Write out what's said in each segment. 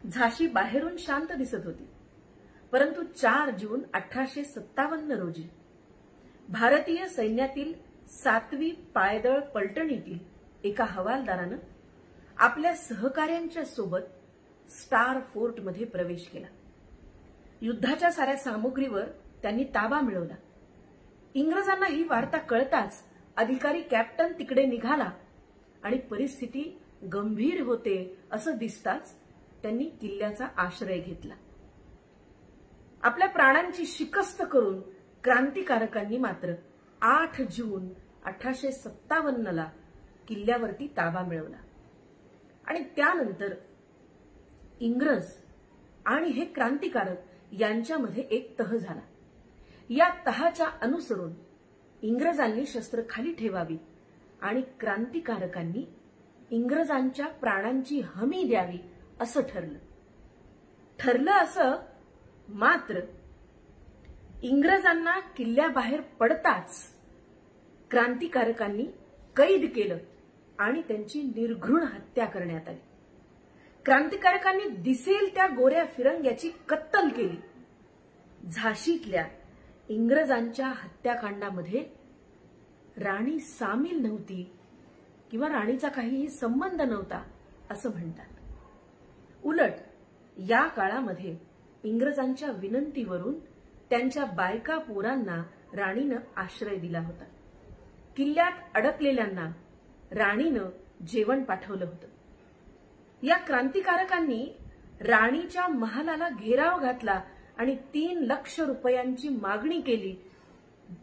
झाशी बाहेरून शांत दिसत होती, परंतु 4 जून 1857 रोजी भारतीय सैन्यातील 7वी पायदळ पलटणीतील एका हवालदारानं आपल्या सहकाऱ्यांच्या सोबत स्टार फोर्टमध्ये प्रवेश केला. युद्धाच्या साऱ्या सामुग्रीवर त्यांनी ताबा मिळवला. इंग्रजांना ही वार्ता कळताच अधिकारी कॅप्टन तिकडे निघाला आणि परिस्थिती गंभीर होते असं दिसताच त्यांनी किल्ल्याचा आश्रय घेतला. आपल्या प्राणांची शिकस्त करून क्रांतिकारकांनी मात्र 8 जून 1857 किल्ल्यावरती ताबा मिळवला आणि त्यानंतर इंग्रज आणि हे क्रांतिकारक यांच्यामध्ये एक तह झाला. या तहाच्या अनुसरून इंग्रजांनी शस्त्र खाली ठेवावी आणि क्रांतिकारकांनी इंग्रजांच्या प्राणांची हमी द्यावी असं ठरलं असं. मात्र इंग्रजांना किल्ल्याबाहेर पडताच क्रांतिकारकांनी कैद केलं आणि त्यांची निर्घृण हत्या करण्यात आली. क्रांतिकारकांनी दिसेल त्या गोऱ्या फिरंग्याची कत्तल केली. झाशीतल्या इंग्रजांच्या हत्याकांडामध्ये राणी सामील नव्हती किंवा राणीचा काहीही संबंध नव्हता असं म्हणतात. उलट या काळामध्ये इंग्रजांच्या विनंतीवरून त्यांच्या बायका पोरांना राणीनं आश्रय दिला होता. किल्ल्यात अडकलेल्यांना राणीनं जेवण पाठवलं होतं. या क्रांतिकारकांनी राणीच्या महालाला घेराव घातला आणि 3 लाख रुपयांची मागणी केली.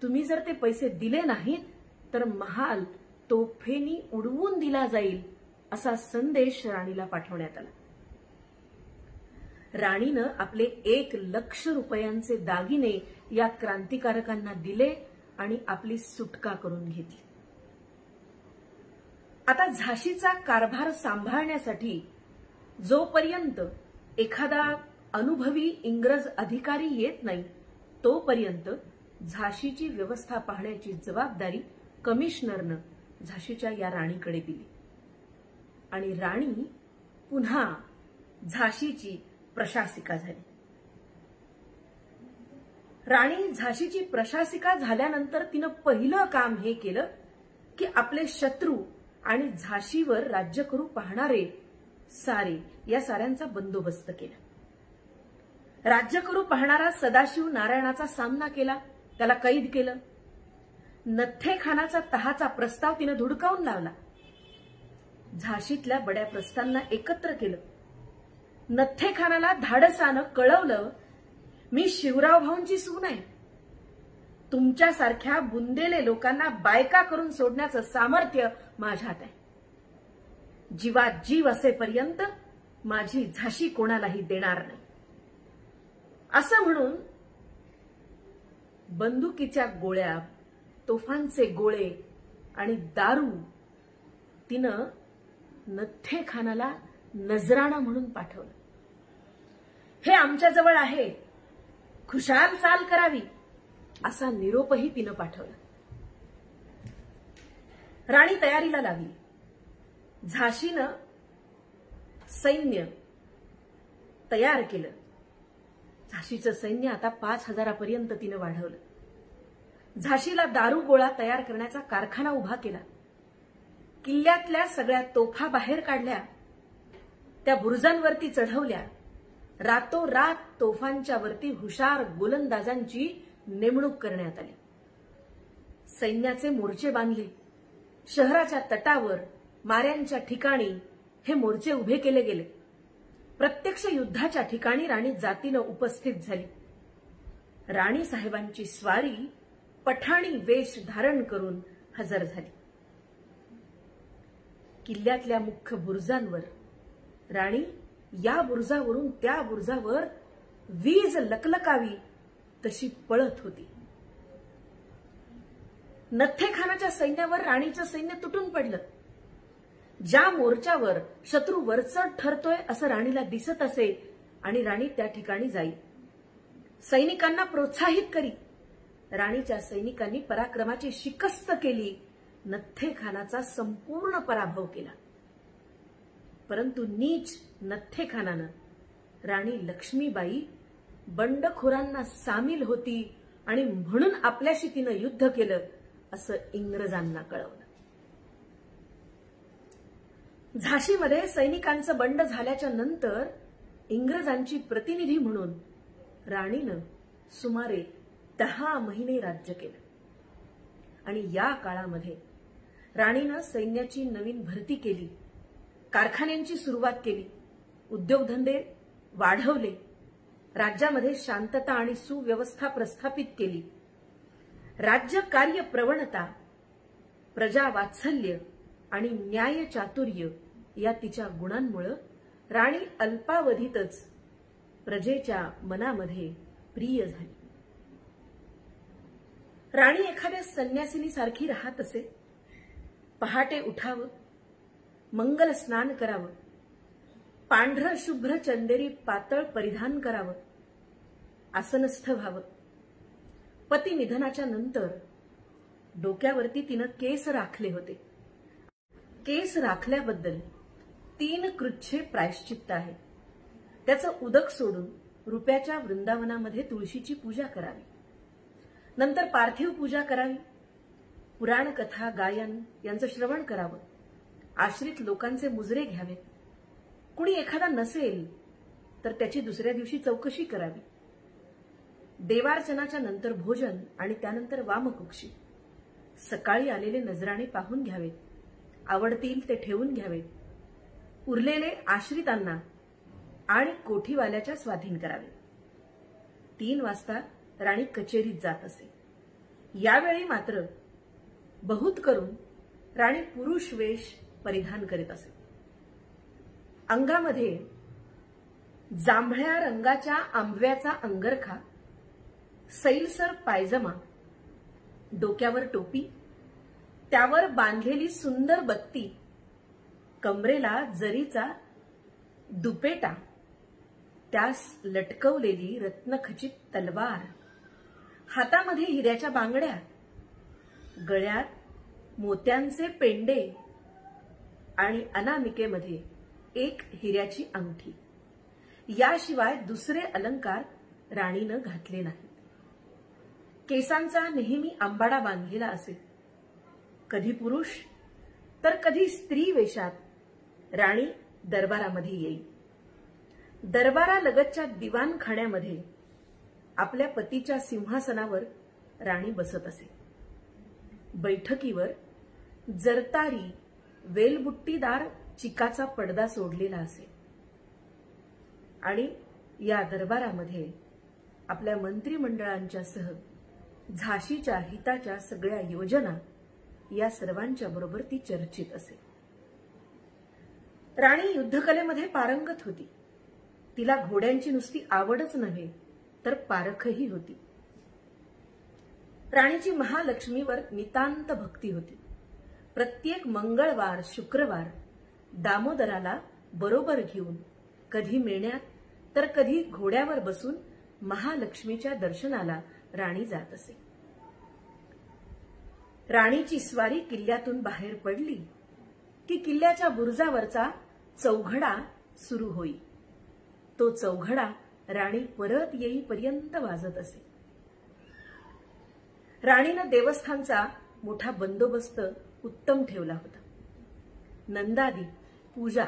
तुम्ही जर ते पैसे दिले नाहीत तर महाल तोफेनी उडवून दिला जाईल असा संदेश राणीला पाठवण्यात आला. राणीनं आपले 1 लाख रुपयांचे दागिने या क्रांतिकारकांना दिले आणि आपली सुटका करून घेतली. आता झाशीचा कारभार सांभाळण्यासाठी जोपर्यंत एखादा अनुभवी इंग्रज अधिकारी येत नाही तोपर्यंत झाशीची व्यवस्था पाहण्याची जबाबदारी कमिशनरनं झाशीच्या या राणीकडे दिली आणि राणी पुन्हा झाशीची प्रशासिका झाली. राणी झाशीची प्रशासिका झाल्यानंतर तिनं पहिलं काम हे केलं की आपले शत्रू आणि झाशीवर राज्य करू पाहणारे सारे या साऱ्यांचा बंदोबस्त केला. राज्य करू पाहणारा सदाशिव नारायणाचा सामना केला, त्याला कैद केलं. नथ्थेखानाचा तहाचा प्रस्ताव तिनं धुडकावून लावला. झाशीतल्या बड्या प्रस्थांना एकत्र केलं. नथ्थेखानाला धाडसानं कळवलं, मी शिवराव भाऊंची सून आहे. तुमच्यासारख्या बुंदेले लोकांना बायका करून सोडण्याचं सामर्थ्य माझ्यात आहे. जीवात जीव असेपर्यंत माझी झाशी कोणालाही देणार नाही असं म्हणून बंदुकीच्या गोळ्या, तोफांचे गोळे आणि दारू तिनं नथ्थेखानाला नजराणा म्हणून पाठवलं. हे आमच्याजवळ आहे, खुशाल चाल करावी असा निरोपही तिनं पाठवला. राणी तयारीला लागली. झाशीनं सैन्य तयार केलं. झाशीचं सैन्य आता 5000 पर्यंत तिनं वाढवलं. झाशीला दारू गोळा तयार करण्याचा कारखाना उभा केला. किल्ल्यातल्या सगळ्या तोफा बाहेर काढल्या, त्या बुरुजांवरती चढवल्या. रातोरात तोफांच्या वरती हुशार गोलंदाजांची नेमणूक करण्यात आली. सैन्याचे मोर्चे बांधले. शहराच्या तटावर, माऱ्यांच्या ठिकाणी हे मोर्चे उभे केले गेले. प्रत्यक्ष युद्धाच्या ठिकाणी राणी जातीनं उपस्थित झाली. राणी साहेबांची स्वारी पठाणी वेश धारण करून हजर झाली. किल्ल्यातल्या मुख्य बुरुजांवर राणी या बुरुजावरून त्या बुरुजावर वीज लकलकावी तशी पळत होती. नथ्थेखानाच्या सैन्यावर राणीचं सैन्य तुटून पडलं. ज्या मोर्चावर शत्रू वरचढ ठरतोय असं राणीला दिसत असे आणि राणी त्या ठिकाणी जाई. सैनिकांना प्रोत्साहित करी. राणीच्या सैनिकांनी पराक्रमाची शिकस्त केली. नथ्थेखानाचा संपूर्ण पराभव केला. परंतु नीच नथ्थेखानानं राणी लक्ष्मीबाई बंडखोरांना सामील होती आणि म्हणून आपल्याशी तिनं युद्ध केलं असं इंग्रजांना कळवलं. झाशीमध्ये सैनिकांचं बंड झाल्याच्या नंतर इंग्रजांची प्रतिनिधी म्हणून राणीनं सुमारे 10 महिने राज्य केलं. आणि या काळामध्ये राणीनं सैन्याची नवीन भरती केली, कारखान्यांची सुरुवात केली, उद्योगधंदे वाढवले, राज्यामध्ये शांतता आणि सुव्यवस्था प्रस्थापित केली. राज्य कार्य प्रवणता, प्रजावात्सल्य आणि न्याय चातुर्य या तिच्या गुणांमुळे राणी अल्पावधीतच प्रजेच्या मनामध्ये प्रिय झाली. राणी एखाद्या संन्यासिनीसारखी राहत असे. पहाटे उठावं, मंगल स्नान करावं, पांढरं शुभ्र चंदेरी पातळ परिधान करावं, आसनस्थ व्हावं. पती निधनाच्या नंतर डोक्यावरती तिनं केस राखले होते. केस राखल्याबद्दल 3 कृच्छे प्रायश्चित्त आहे. त्याचं उदक सोडून रुप्याच्या वृंदावनामध्ये तुळशीची पूजा करावी. नंतर पार्थिव पूजा करावी. पुराण कथा गायन यांचं श्रवण करावं. आश्रित लोकांचे मुजरे घ्यावेत. कुणी एखादा नसेल तर त्याची दुसऱ्या दिवशी चौकशी करावी. देवार्चनाच्या नंतर भोजन आणि त्यानंतर वामकुक्षी. सकाळी आलेले नजराणे पाहून घ्यावेत. आवडतील ते ठेवून घ्यावेत. उरलेले आश्रितांना आणि कोठीवाल्याच्या स्वाधीन करावे. 3 वाजता राणी कचेरीत जात असे. यावेळी मात्र बहुत करून राणी पुरुष वेश परिधान करीत असे. अंगामध्ये जांभळ्या रंगाच्या आंब्याचा अंगरखा, सैलसर पायजमा, डोक्यावर टोपी, त्यावर बांधलेली सुंदर बत्ती, कमरेला जरीचा दुपेटा, त्यास लटकवलेली रत्नखचित तलवार, हातामध्ये हिऱ्याच्या बांगड्या, गळ्यात मोत्यांचे पेंडे आणि अनामिकेमध्ये एक हिऱ्याची अंगठी. याशिवाय दुसरे अलंकार राणीनं घातले नाहीत. केसांचा नेहमी आंबाडा बांधलेला असे. कधी पुरुष तर कधी स्त्री वेशात राणी दरबारामध्ये येई. दरबारालगतच्या दिवाणखान्यामध्ये आपल्या पतीच्या सिंहासनावर राणी बसत असे. बैठकीवर जरतारी वेलबुट्टीदार चिकाचा पडदा सोडलेला असे आणि या दरबारामध्ये आपल्या मंत्रिमंडळांच्या सह झाशीच्या हिताच्या सगळ्या योजना या सर्वांच्या बरोबर ती चर्चित असे. राणी युद्धकलेमध्ये पारंगत होती. तिला घोड्यांची नुसती आवडच नव्हे तर पारखही होती. राणीची महालक्ष्मीवर नितांत भक्ती होती. प्रत्येक मंगळवार शुक्रवार दामोदराला बरोबर घेऊन कधी मेण्यात तर कधी घोड्यावर बसून महालक्ष्मीच्या दर्शनाला राणी जात असे. राणीची स्वारी किल्ल्यातून बाहेर पडली की किल्ल्याच्या बुरुजावरचा चौघडा सुरू होई. तो चौघडा राणी परत येईपर्यंत वाजत असे. राणीनं देवस्थानचा मोठा बंदोबस्त उत्तम ठेवला होता. नंदादी, पूजा,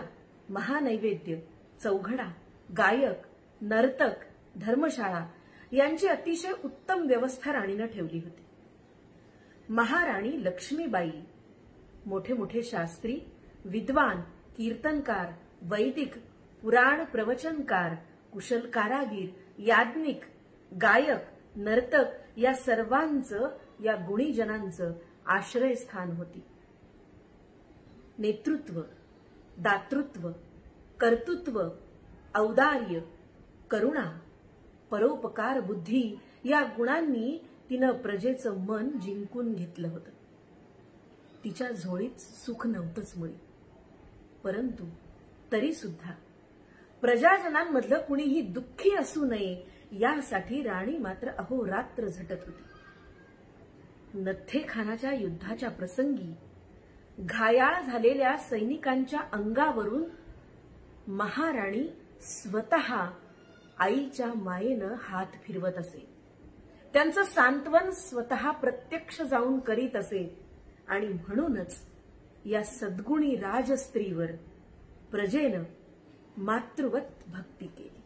महानैवेद्य, चौघडा, गायक, नर्तक, धर्मशाळा यांची अतिशय उत्तम व्यवस्था राणीनं ठेवली होती. महाराणी लक्ष्मीबाई मोठे मोठे शास्त्री, विद्वान, कीर्तनकार, वैदिक, पुराण प्रवचनकार, कुशल कारागीर, याज्ञिक, गायक, नर्तक या सर्वांचं या गुणीजनांचं आश्रयस्थान होती. नेतृत्व, दातृत्व, कर्तृत्व, औदार्य, करुणा, परोपकार बुद्धी या गुणांनी तिनं प्रजेचं मन जिंकून घेतलं होतं. तिच्या झोळीत सुख नव्हतंच मुळी, परंतु तरी सुद्धा प्रजाजनांमधलं कुणीही दुःखी असू नये यासाठी राणी मात्र अहोरात्र झटत होती. नथ्थेखानाच्या युद्धाच्या प्रसंगी घायाळ झालेल्या सैनिकांच्या अंगावरून महाराणी स्वतः आईच्या मायेनं हात फिरवत असे. त्यांचं सांत्वन स्वतः प्रत्यक्ष जाऊन करीत असे. आणि म्हणूनच या सद्गुणी राजस्त्रीवर प्रजेनं मातृवत भक्ती केली.